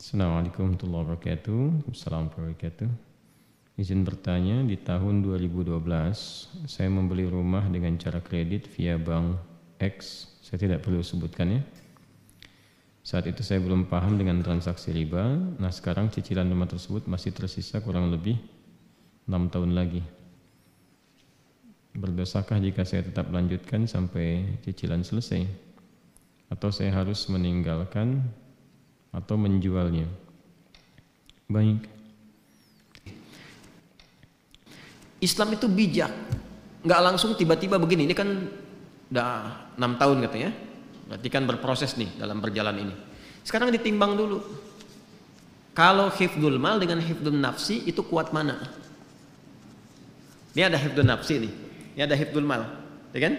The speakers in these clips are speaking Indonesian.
Assalamualaikum warahmatullahi wabarakatuh. Assalamualaikum warahmatullahi wabarakatuh. Izin bertanya, di tahun 2012 saya membeli rumah dengan cara kredit via bank X. Saya tidak perlu sebutkannya. Saat itu saya belum paham dengan transaksi riba. Nah, sekarang cicilan rumah tersebut masih tersisa kurang lebih 6 tahun lagi. Berdosakah jika saya tetap lanjutkan sampai cicilan selesai? Atau saya harus meninggalkan atau menjualnya? Baik. Islam itu bijak, nggak langsung tiba-tiba begini. Ini kan udah 6 tahun katanya, berarti kan berproses nih dalam berjalan ini. Sekarang ditimbang dulu. Kalau hifdzul mal dengan hifdzul nafsi itu kuat mana? Ini ada hifdzul nafsi nih, ini ada hifdzul mal, ya kan?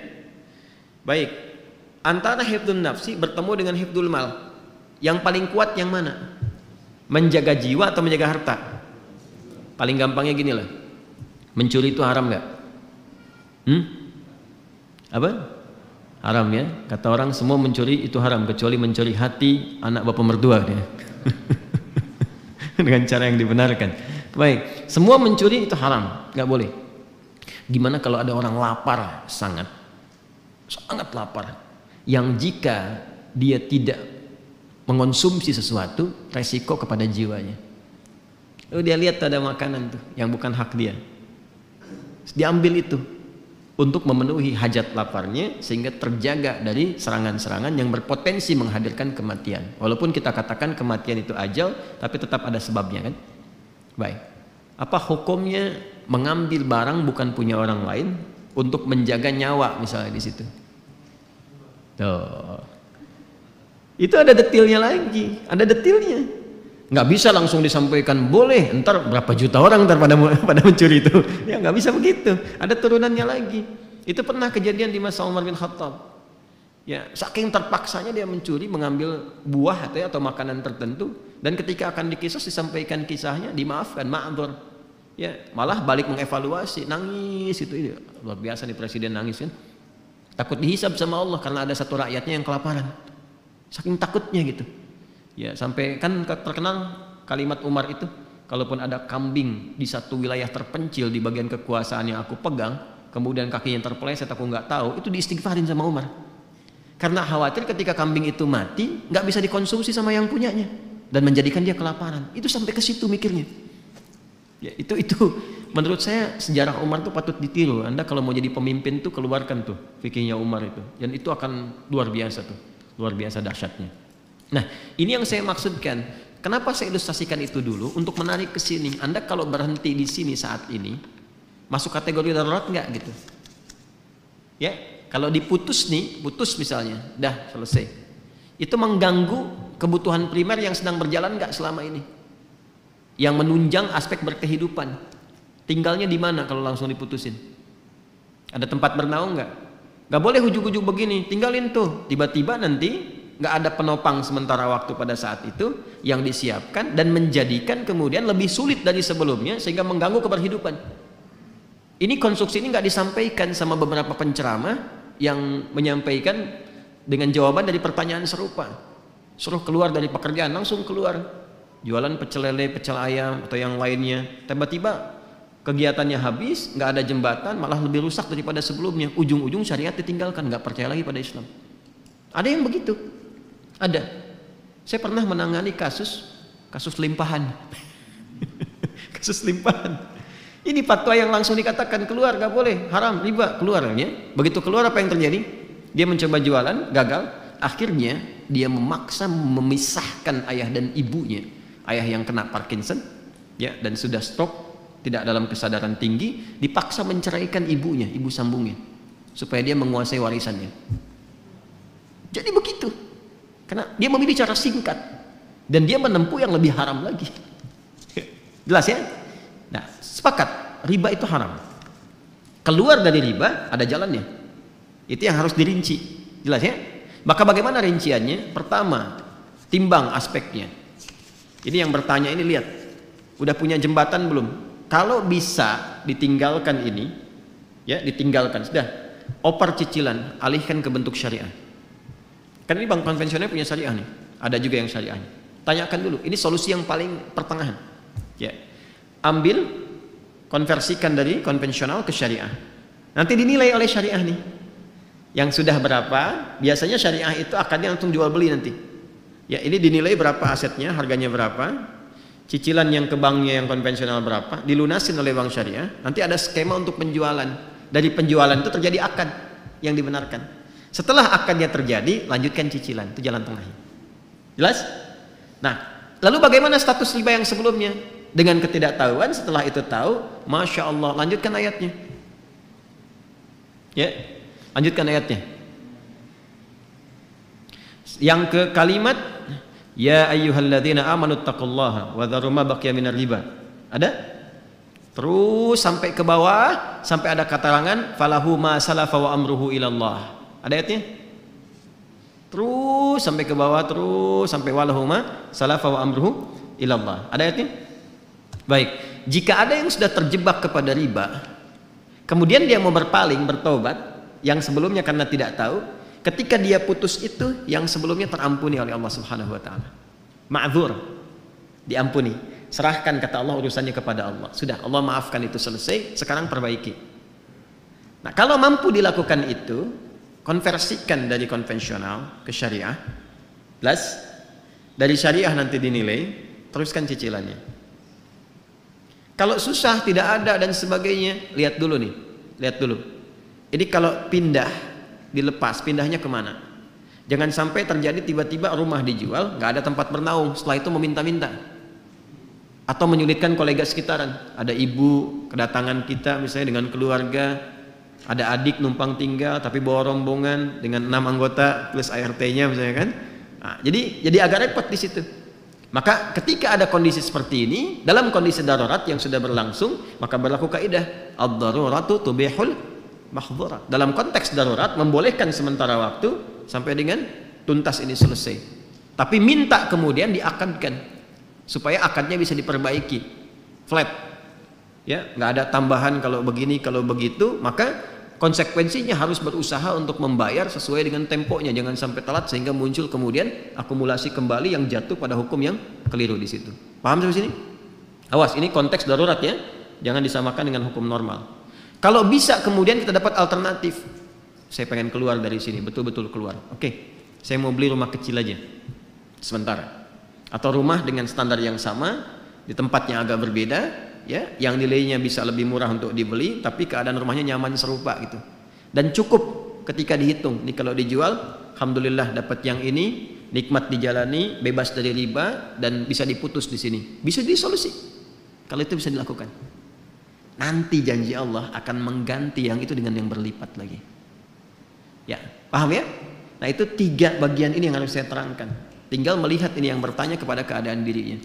Baik, antara hifdzul nafsi bertemu dengan hifdzul mal, yang paling kuat yang mana? Menjaga jiwa atau menjaga harta? Paling gampangnya gini lah, mencuri itu haram nggak? Apa? Haram ya. Kata orang semua mencuri itu haram kecuali mencuri hati anak bapak mertua dia. Dengan cara yang dibenarkan. Baik, semua mencuri itu haram, nggak boleh. Gimana kalau ada orang lapar, sangat lapar, yang jika dia tidak mengonsumsi sesuatu, resiko kepada jiwanya. Dia lihat ada makanan tuh yang bukan hak dia, diambil itu untuk memenuhi hajat laparnya, sehingga terjaga dari serangan-serangan yang berpotensi menghadirkan kematian. Walaupun kita katakan kematian itu ajal, tapi tetap ada sebabnya kan. Baik, apa hukumnya mengambil barang bukan punya orang lain untuk menjaga nyawa misalnya di situ? Tuh. Itu ada detailnya lagi, ada detailnya. Nggak bisa langsung disampaikan boleh, ntar berapa juta orang ntar pada mencuri itu. Ya nggak bisa begitu, ada turunannya lagi. Itu pernah kejadian di masa Umar bin Khattab. Ya, saking terpaksanya dia mencuri, mengambil buah atau makanan tertentu, dan ketika akan dikisos disampaikan kisahnya, dimaafkan, ma'dzur. Ya, malah balik mengevaluasi, nangis itu luar biasa nih presiden nangis kan. Takut dihisab sama Allah karena ada satu rakyatnya yang kelaparan. Saking takutnya gitu. Ya, sampai kan terkenal kalimat Umar itu, kalaupun ada kambing di satu wilayah terpencil di bagian kekuasaan yang aku pegang, kemudian kakinya terpeleset aku nggak tahu, itu diistighfarin sama Umar. Karena khawatir ketika kambing itu mati, nggak bisa dikonsumsi sama yang punyanya dan menjadikan dia kelaparan. Itu sampai ke situ mikirnya. Ya, itu menurut saya sejarah Umar itu patut ditiru. Anda kalau mau jadi pemimpin tuh keluarkan tuh fikihnya Umar itu, dan itu akan luar biasa tuh. Luar biasa dahsyatnya. Nah, ini yang saya maksudkan. Kenapa saya ilustrasikan itu dulu untuk menarik ke sini. Anda kalau berhenti di sini saat ini, masuk kategori darurat nggak gitu? Ya, kalau diputus nih, putus misalnya, dah selesai. Itu mengganggu kebutuhan primer yang sedang berjalan nggak selama ini? Yang menunjang aspek berkehidupan. Tinggalnya di mana kalau langsung diputusin? Ada tempat bernaung nggak? Gak boleh ujuk-ujuk begini, tinggalin tuh. Tiba-tiba nanti gak ada penopang sementara waktu pada saat itu yang disiapkan dan menjadikan kemudian lebih sulit dari sebelumnya sehingga mengganggu keberhidupan. Ini konstruksi ini gak disampaikan sama beberapa penceramah yang menyampaikan dengan jawaban dari pertanyaan serupa. Suruh keluar dari pekerjaan, langsung keluar. Jualan pecel lele, pecel ayam atau yang lainnya. Tiba-tiba kegiatannya habis, nggak ada jembatan, malah lebih rusak daripada sebelumnya. Ujung-ujung syariat ditinggalkan, nggak percaya lagi pada Islam. Ada yang begitu, ada. Saya pernah menangani kasus limpahan, kasus limpahan. Ini fatwa yang langsung dikatakan keluar, nggak boleh, haram, riba, keluarnya. Begitu keluar apa yang terjadi? Dia mencoba jualan, gagal. Akhirnya dia memaksa memisahkan ayah dan ibunya. Ayah yang kena Parkinson, ya, dan sudah stroke. Tidak dalam kesadaran tinggi, dipaksa menceraikan ibunya, ibu sambungnya, supaya dia menguasai warisannya. Jadi begitu, karena dia memilih cara singkat dan dia menempuh yang lebih haram lagi. Jelas ya? Nah, sepakat, riba itu haram. Keluar dari riba ada jalannya. Itu yang harus dirinci. Jelas ya? Maka bagaimana rinciannya? Pertama, timbang aspeknya. Ini yang bertanya ini, lihat, udah punya jembatan belum? Kalau bisa ditinggalkan ini, ya ditinggalkan, sudah, oper cicilan, alihkan ke bentuk syariah. Kan ini bank konvensional punya syariah nih, ada juga yang syariahnya. Tanyakan dulu. Ini solusi yang paling pertengahan. Ya. Ambil, konversikan dari konvensional ke syariah. Nanti dinilai oleh syariah nih. Yang sudah berapa? Biasanya syariah itu akadnya langsung jual beli nanti. Ya, ini dinilai berapa asetnya, harganya berapa, cicilan yang ke banknya yang konvensional berapa, dilunasin oleh bank syariah. Nanti ada skema untuk penjualan. Dari penjualan itu terjadi akad yang dibenarkan. Setelah akadnya terjadi, lanjutkan cicilan. Itu jalan tengahnya. Jelas? Nah, lalu bagaimana status riba yang sebelumnya? Dengan ketidaktahuan, setelah itu tahu, Masya Allah, lanjutkan ayatnya. Ya, lanjutkan ayatnya. Yang ke kalimat, ya ayyuhalladzina amanu taqullaha wa dharu ma baqiya minar riba. Ada? Terus sampai ke bawah, sampai ada karangan falahu ma salafa wa amruhu ilallah. Ada ayatnya? Terus sampai ke bawah, terus sampai walahuma salafa wa amruhu ilallah. Ada ayatnya? Baik, jika ada yang sudah terjebak kepada riba, kemudian dia mau berpaling, bertobat, yang sebelumnya karena tidak tahu, ketika dia putus itu, yang sebelumnya terampuni oleh Allah Subhanahu wa taala. Ma'dzur, diampuni. Serahkan, kata Allah, urusannya kepada Allah. Sudah, Allah maafkan, itu selesai, sekarang perbaiki. Nah, kalau mampu dilakukan itu, konversikan dari konvensional ke syariah, plus dari syariah nanti dinilai, teruskan cicilannya. Kalau susah, tidak ada dan sebagainya, lihat dulu nih, lihat dulu. Jadi kalau pindah, dilepas, pindahnya kemana? Jangan sampai terjadi tiba-tiba rumah dijual, nggak ada tempat bernaung, setelah itu meminta-minta, atau menyulitkan kolega sekitaran. Ada ibu kedatangan kita misalnya dengan keluarga, ada adik numpang tinggal tapi bawa rombongan dengan 6 anggota plus ART-nya misalnya kan. Nah, jadi agak repot di situ. Maka ketika ada kondisi seperti ini, dalam kondisi darurat yang sudah berlangsung, maka berlaku kaidah ad-daruratu tubihul mahdzurat. Dalam konteks darurat membolehkan sementara waktu sampai dengan tuntas ini selesai. Tapi minta kemudian diakadkan supaya akadnya bisa diperbaiki. Flat. Ya, nggak ada tambahan kalau begini, kalau begitu, maka konsekuensinya harus berusaha untuk membayar sesuai dengan temponya, jangan sampai telat sehingga muncul kemudian akumulasi kembali yang jatuh pada hukum yang keliru di situ. Paham sampai sini? Awas, ini konteks darurat ya, jangan disamakan dengan hukum normal. Kalau bisa kemudian kita dapat alternatif, saya pengen keluar dari sini, betul-betul keluar. Oke, saya mau beli rumah kecil aja, sementara, atau rumah dengan standar yang sama di tempat yang agak berbeda. Ya, yang nilainya bisa lebih murah untuk dibeli, tapi keadaan rumahnya nyaman serupa gitu. Dan cukup ketika dihitung, nih kalau dijual, alhamdulillah dapat yang ini, nikmat dijalani, bebas dari riba, dan bisa diputus di sini. Bisa disolusi. Kalau itu bisa dilakukan. Nanti janji Allah akan mengganti yang itu dengan yang berlipat lagi. Ya, paham ya? Nah, itu 3 bagian ini yang harus saya terangkan. Tinggal melihat ini yang bertanya kepada keadaan dirinya.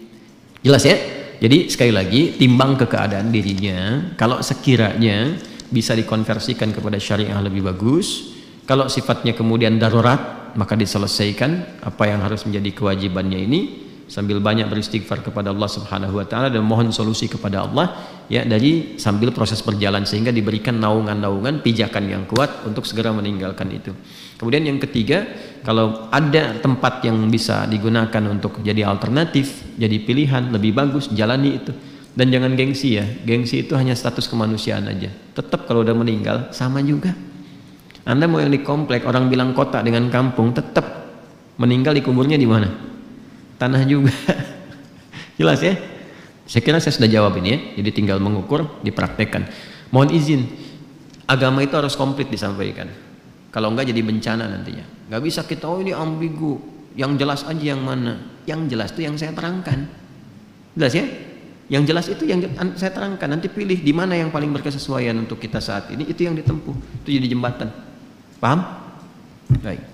Jelas ya? Jadi sekali lagi, timbang ke keadaan dirinya. Kalau sekiranya bisa dikonversikan kepada syariah lebih bagus. Kalau sifatnya kemudian darurat, maka diselesaikan apa yang harus menjadi kewajibannya ini, sambil banyak beristighfar kepada Allah Subhanahu wa taala dan mohon solusi kepada Allah ya, dari sambil proses berjalan sehingga diberikan naungan-naungan pijakan yang kuat untuk segera meninggalkan itu. Kemudian yang ketiga, kalau ada tempat yang bisa digunakan untuk jadi alternatif, jadi pilihan, lebih bagus, jalani itu. Dan jangan gengsi ya, gengsi itu hanya status kemanusiaan aja. Tetap kalau udah meninggal, sama juga. Anda mau yang di komplek, orang bilang kota dengan kampung, tetap meninggal dikuburnya di mana? Tanah juga. Jelas ya? Saya kira saya sudah jawab ini ya, jadi tinggal mengukur, dipraktekkan. Mohon izin, agama itu harus komplit disampaikan. Kalau enggak jadi bencana nantinya. Nggak bisa kita, oh ini ambigu, yang jelas aja yang mana. Yang jelas itu yang saya terangkan. Jelas ya? Yang jelas itu yang saya terangkan. Nanti pilih di mana yang paling berkesesuaian untuk kita saat ini, itu yang ditempuh. Itu jadi jembatan. Paham? Baik.